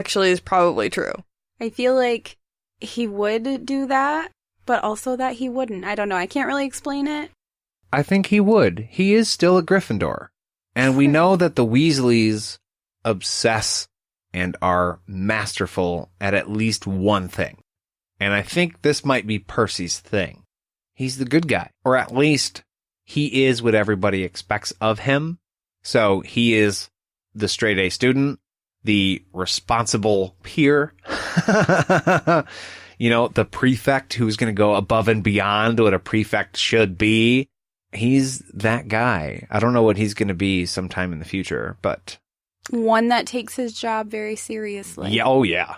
actually is probably true. I feel like he would do that, but also that he wouldn't. I don't know. I can't really explain it. I think he would. He is still a Gryffindor. And we know that the Weasleys obsess and are masterful at least one thing. And I think this might be Percy's thing. He's the good guy. Or at least he is what everybody expects of him. So he is the straight A student, the responsible peer, the prefect who's going to go above and beyond what a prefect should be. He's that guy. I don't know what he's going to be sometime in the future, but... One that takes his job very seriously. Yeah, oh, yeah.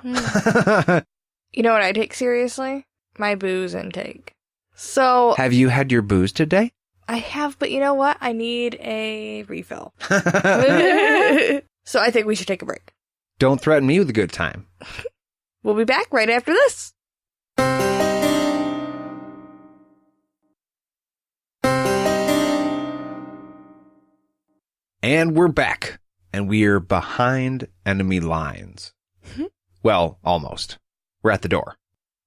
You know what I take seriously? My booze intake. So... Have you had your booze today? I have, but you know what? I need a refill. So I think we should take a break. Don't threaten me with a good time. We'll be back right after this. And we're back. And we're behind enemy lines. Well, almost. We're at the door.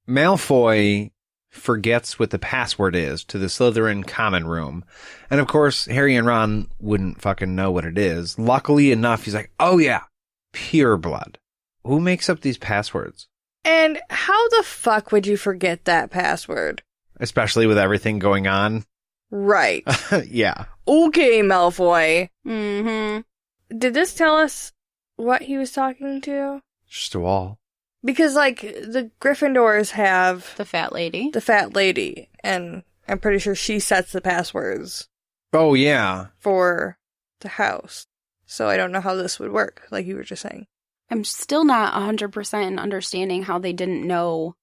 Malfoy forgets what the password is to the Slytherin common room. And of course, Harry and Ron wouldn't fucking know what it is. Luckily enough, he's like, oh yeah, pure blood. Who makes up these passwords? And how the fuck would you forget that password? Especially with everything going on. Right. Yeah. Okay, Malfoy. Mm-hmm. Did this tell us what he was talking to? Just a wall. Because, the Gryffindors have... The fat lady. The fat lady. And I'm pretty sure she sets the passwords. Oh, yeah. For the house. So I don't know how this would work, like you were just saying. I'm still not 100% in understanding how they didn't know.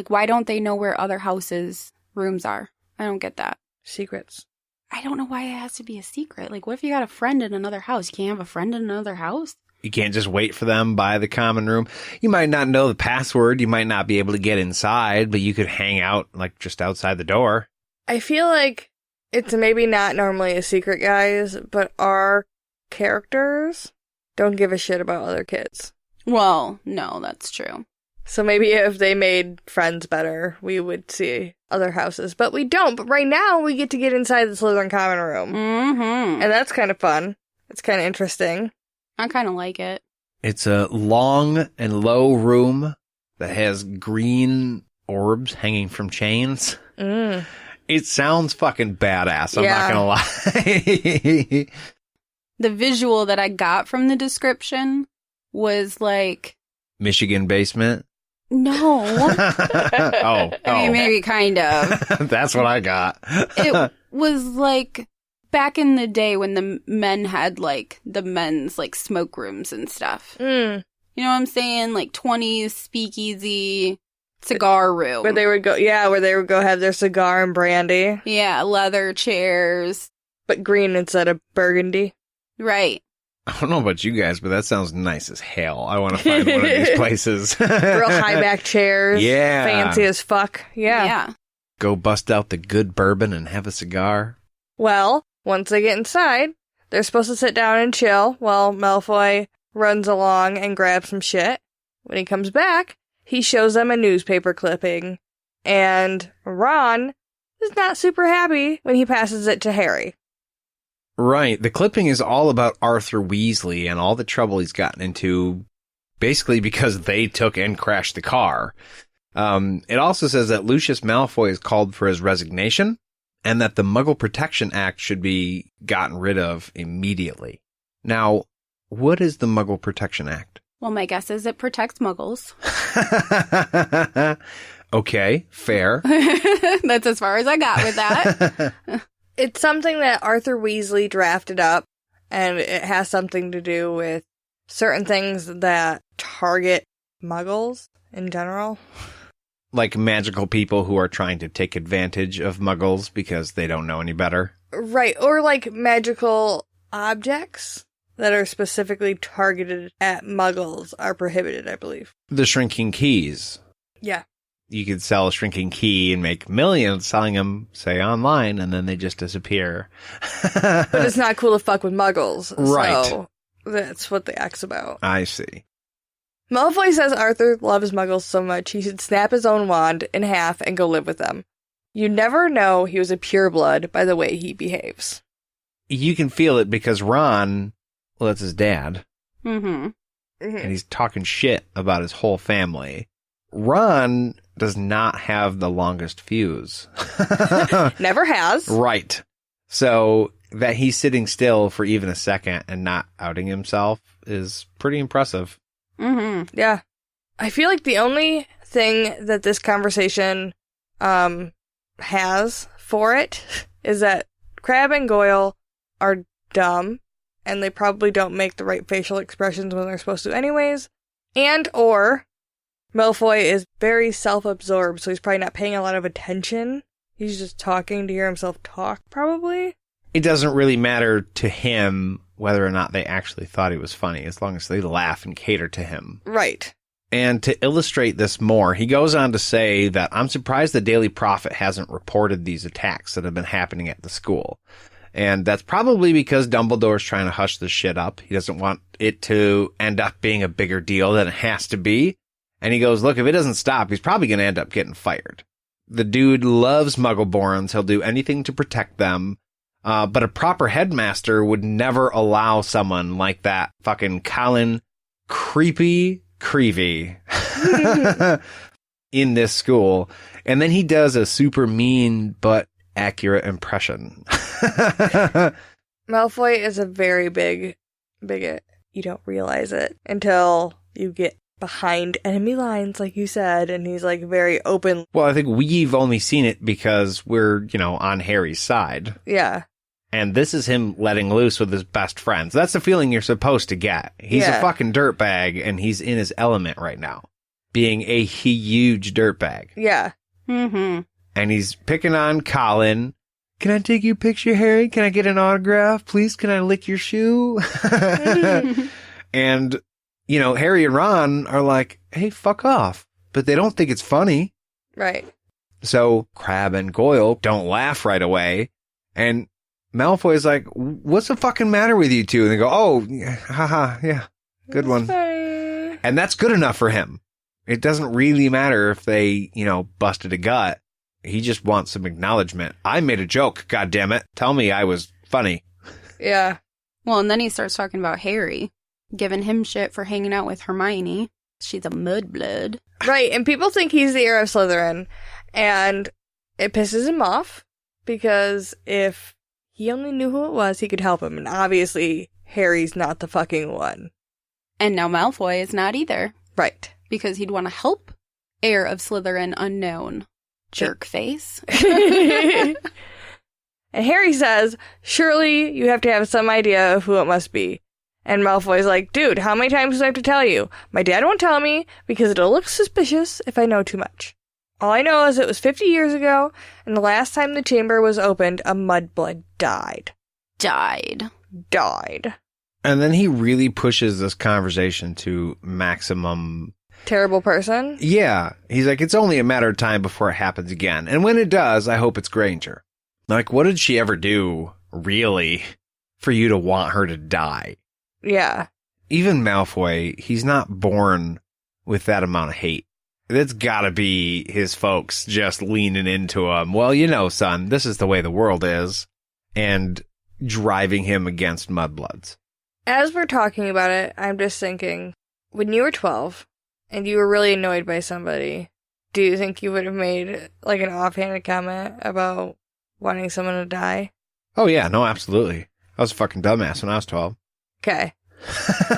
Why don't they know where other houses' rooms are? I don't get that. Secrets. I don't know why it has to be a secret. What if you got a friend in another house? You can't have a friend in another house? You can't just wait for them by the common room. You might not know the password. You might not be able to get inside, but you could hang out, just outside the door. I feel like it's maybe not normally a secret, guys, but our characters don't give a shit about other kids. Well, no, that's true. So maybe if they made friends better, we would see other houses. But we don't. But right now, we get to get inside the Slytherin common room. Mm-hmm. And that's kind of fun. It's kind of interesting. I kind of like it. It's a long and low room that has green orbs hanging from chains. It sounds fucking badass. I'm not going to lie. The visual that I got from the description was Michigan basement? No. Oh. I mean, maybe kind of. That's what I got. It was back in the day when the men had the men's smoke rooms and stuff. You know what I'm saying? 20s speakeasy cigar room. Where they would go have their cigar and brandy. Yeah, leather chairs. But green instead of burgundy. Right. I don't know about you guys, but that sounds nice as hell. I want to find one of these places. Real high back chairs. Yeah. Fancy as fuck. Yeah. Go bust out the good bourbon and have a cigar. Well, once they get inside, they're supposed to sit down and chill while Malfoy runs along and grabs some shit. When he comes back, he shows them a newspaper clipping, and Ron is not super happy when he passes it to Harry. Right. The clipping is all about Arthur Weasley and all the trouble he's gotten into, basically because they took and crashed the car. It also says that Lucius Malfoy has called for his resignation and that the Muggle Protection Act should be gotten rid of immediately. Now, what is the Muggle Protection Act? Well, my guess is it protects Muggles. Okay, fair. That's as far as I got with that. It's something that Arthur Weasley drafted up, and it has something to do with certain things that target Muggles in general. Like magical people who are trying to take advantage of Muggles because they don't know any better. Right, or magical objects that are specifically targeted at Muggles are prohibited, I believe. The shrinking keys. Yeah. You could sell a shrinking key and make millions selling them, say, online, and then they just disappear. But it's not cool to fuck with Muggles. Right. So that's what the act's about. I see. Malfoy says Arthur loves muggles so much he should snap his own wand in half and go live with them. You never know he was a pureblood by the way he behaves. You can feel it because Ron, well, that's his dad. Mm-hmm. And he's talking shit about his whole family. Ron does not have the longest fuse. Never has. Right. So that he's sitting still for even a second and not outing himself is pretty impressive. Mm-hmm. Yeah. I feel like the only thing that this conversation has for it is that Crabbe and Goyle are dumb, and they probably don't make the right facial expressions when they're supposed to anyways, and or Malfoy is very self-absorbed, so he's probably not paying a lot of attention. He's just talking to hear himself talk, probably. It doesn't really matter to him whether or not they actually thought he was funny, as long as they laugh and cater to him. Right. And to illustrate this more, he goes on to say that I'm surprised the Daily Prophet hasn't reported these attacks that have been happening at the school. And that's probably because Dumbledore's trying to hush this shit up. He doesn't want it to end up being a bigger deal than it has to be. And he goes, look, if it doesn't stop, he's probably going to end up getting fired. The dude loves Muggleborns. He'll do anything to protect them. But a proper headmaster would never allow someone like that fucking Colin Creevy in this school. And then he does a super mean but accurate impression. Malfoy is a very big bigot. You don't realize it until you get behind enemy lines, like you said, and he's like very open. Well, I think we've only seen it because we're, on Harry's side. Yeah. And this is him letting loose with his best friends. That's the feeling you're supposed to get. He's a fucking dirtbag, and he's in his element right now, being a huge dirtbag. Yeah. Mm-hmm. And he's picking on Colin. Can I take your picture, Harry? Can I get an autograph? Please, can I lick your shoe? And, Harry and Ron are like, hey, fuck off. But they don't think it's funny. Right. So Crabbe and Goyle don't laugh right away. And Malfoy's like, what's the fucking matter with you two? And they go, oh, haha, yeah, good one. Sorry. And that's good enough for him. It doesn't really matter if they, busted a gut. He just wants some acknowledgement. I made a joke, goddammit. Tell me I was funny. Yeah. Well, and then he starts talking about Harry, giving him shit for hanging out with Hermione. She's a mudblood. Right, and people think he's the heir of Slytherin, and it pisses him off, because if he only knew who it was, he could help him, and obviously Harry's not the fucking one. And now Malfoy is not either. Right. Because he'd want to help heir of Slytherin unknown. Jerk face. And Harry says, surely you have to have some idea of who it must be. And Malfoy's like, dude, how many times do I have to tell you? My dad won't tell me because it'll look suspicious if I know too much. All I know is it was 50 years ago, and the last time the chamber was opened, a mudblood died. Died. And then he really pushes this conversation to maximum... Terrible person? Yeah. He's like, it's only a matter of time before it happens again. And when it does, I hope it's Granger. Like, what did she ever do, really, for you to want her to die? Yeah. Even Malfoy, he's not born with that amount of hate. That's gotta be his folks just leaning into him. Well, son, this is the way the world is. And driving him against mudbloods. As we're talking about it, I'm just thinking, when you were 12 and you were really annoyed by somebody, do you think you would have made like an offhanded comment about wanting someone to die? Oh yeah, no, absolutely. I was a fucking dumbass when I was 12. Okay.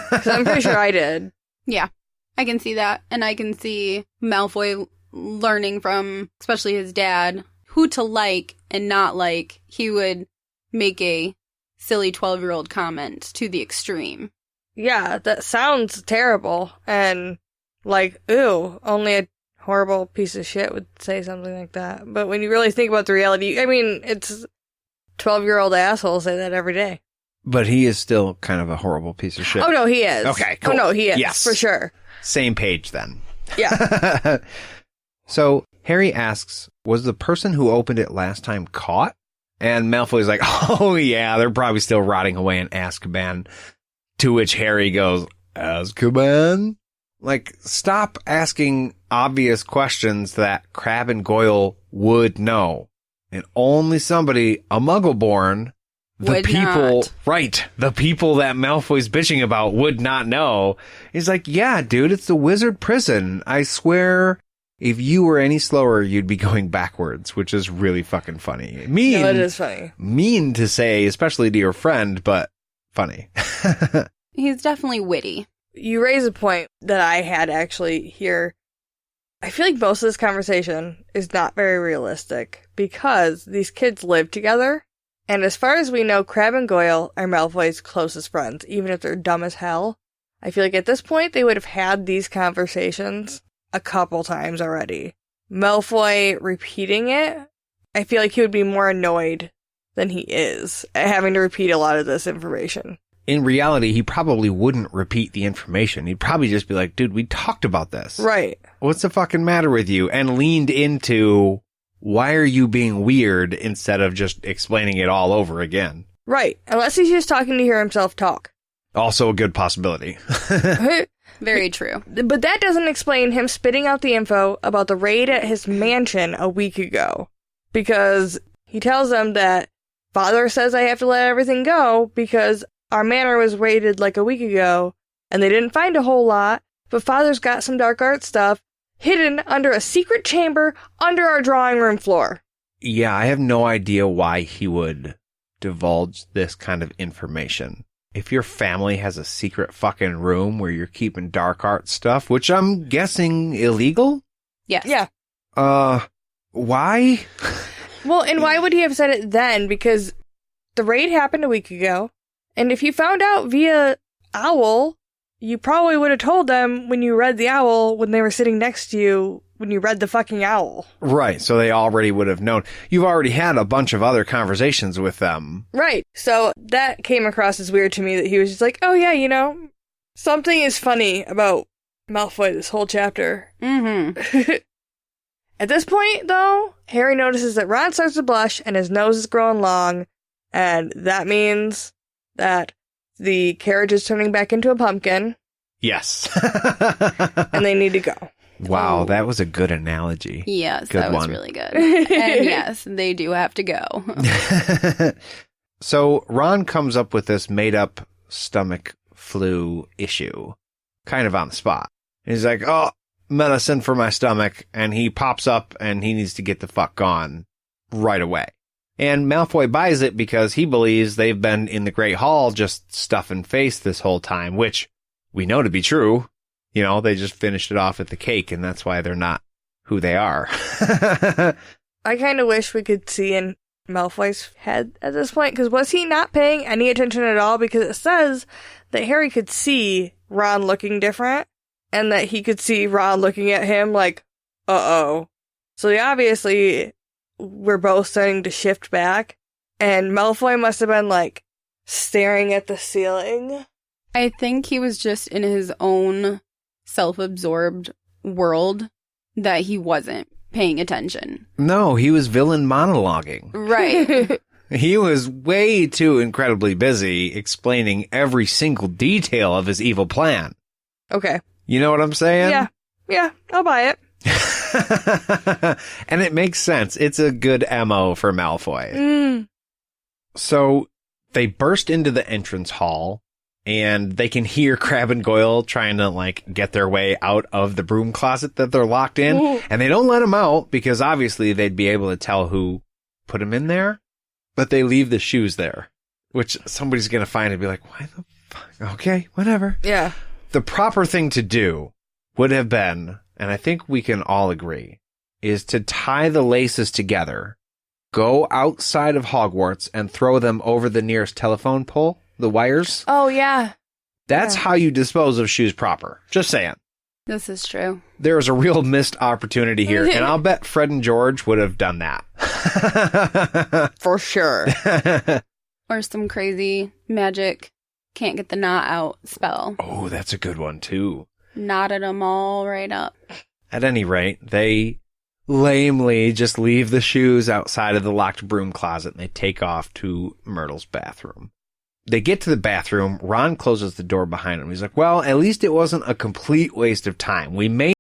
Because I'm pretty sure I did. Yeah, I can see that. And I can see Malfoy learning from, especially his dad, who to like and not like. He would make a silly 12-year-old comment to the extreme. Yeah, that sounds terrible. And like, ooh, only a horrible piece of shit would say something like that. But when you really think about the reality, I mean, it's 12-year-old assholes say that every day. But he is still kind of a horrible piece of shit. Oh, no, he is. Okay, cool. Oh, no, he is. Yes. For sure. Same page, then. Yeah. So, Harry asks, was the person who opened it last time caught? And Malfoy's like, oh, yeah, they're probably still rotting away in Azkaban. To which Harry goes, Azkaban? Like, stop asking obvious questions that Crabbe and Goyle would know. And only somebody, a Muggle-born, the Would people, not. right, the people that Malfoy's bitching about would not know. He's like, yeah, dude, it's the wizard prison. I swear, if you were any slower, you'd be going backwards, which is really fucking funny. Mean. No, it is funny. Mean to say, especially to your friend, but funny. He's definitely witty. You raise a point that I had actually here. I feel like most of this conversation is not very realistic because these kids live together. And as far as we know, Crabbe and Goyle are Malfoy's closest friends, even if they're dumb as hell. I feel like at this point, they would have had these conversations a couple times already. Malfoy repeating it, I feel like he would be more annoyed than he is at having to repeat a lot of this information. In reality, he probably wouldn't repeat the information. He'd probably just be like, dude, we talked about this. Right. What's the fucking matter with you? And leaned into, why are you being weird, instead of just explaining it all over again. Right. Unless he's just talking to hear himself talk. Also a good possibility. Very true. But that doesn't explain him spitting out the info about the raid at his mansion a week ago. Because he tells them that Father says I have to let everything go because our manor was raided like a week ago, and they didn't find a whole lot, but Father's got some dark art stuff hidden under a secret chamber under our drawing room floor. Yeah, I have no idea why he would divulge this kind of information. If your family has a secret fucking room where you're keeping dark art stuff, which I'm guessing illegal? Yes. Yeah. Why? Well, and why would he have said it then? Because the raid happened a week ago. And if you found out via Owl, you probably would have told them when you read the Owl when they were sitting next to you when you read the fucking Owl. Right, so they already would have known. You've already had a bunch of other conversations with them. Right. So that came across as weird to me that he was just like, oh yeah, you know, something is funny about Malfoy this whole chapter. Mm-hmm. At this point, though, Harry notices that Ron starts to blush and his nose is growing long, and that means that the carriage is turning back into a pumpkin. Yes. And they need to go. Wow, Oh. that was a good analogy. Yes, Good that was one. really good. And yes, they do have to go. So Ron comes up with this made-up stomach flu issue, kind of on the spot. He's like, oh, medicine for my stomach, and he pops up and he needs to get the fuck gone right away. And Malfoy buys it because he believes they've been in the Great Hall just stuffing face this whole time, which we know to be true. You know, they just finished it off at the cake, and that's why they're not who they are. I kind of wish we could see in Malfoy's head at this point, because was he not paying any attention at all? Because it says that Harry could see Ron looking different, and that he could see Ron looking at him like, uh-oh. So they obviously were both starting to shift back, and Malfoy must have been, like, staring at the ceiling. I think he was just in his own self-absorbed world that he wasn't paying attention. No, he was villain monologuing. Right. He was way too incredibly busy explaining every single detail of his evil plan. Okay. You know what I'm saying? Yeah, I'll buy it. And it makes sense. It's a good MO for Malfoy. So they burst into the entrance hall, and they can hear Crabbe and Goyle trying to, like, get their way out of the broom closet that they're locked in. Ooh. And they don't let them out because obviously they'd be able to tell who put them in there. But they leave the shoes there, which somebody's going to find and be like, why the fuck? Okay, whatever. Yeah. The proper thing to do would have been, and I think we can all agree, is to tie the laces together, go outside of Hogwarts, and throw them over the nearest telephone pole, the wires. Oh, yeah. That's Yeah. how you dispose of shoes proper. Just saying. This is true. There was a real missed opportunity here, and I'll bet Fred and George would have done that. For sure. Or some crazy magic can't get the knot out spell. Oh, that's a good one, too. Knotted them all right up. At any rate, they lamely just leave the shoes outside of the locked broom closet, and they take off to Myrtle's bathroom. they get to the bathroom. Ron closes the door behind him. He's like, well, at least it wasn't a complete waste of time. We may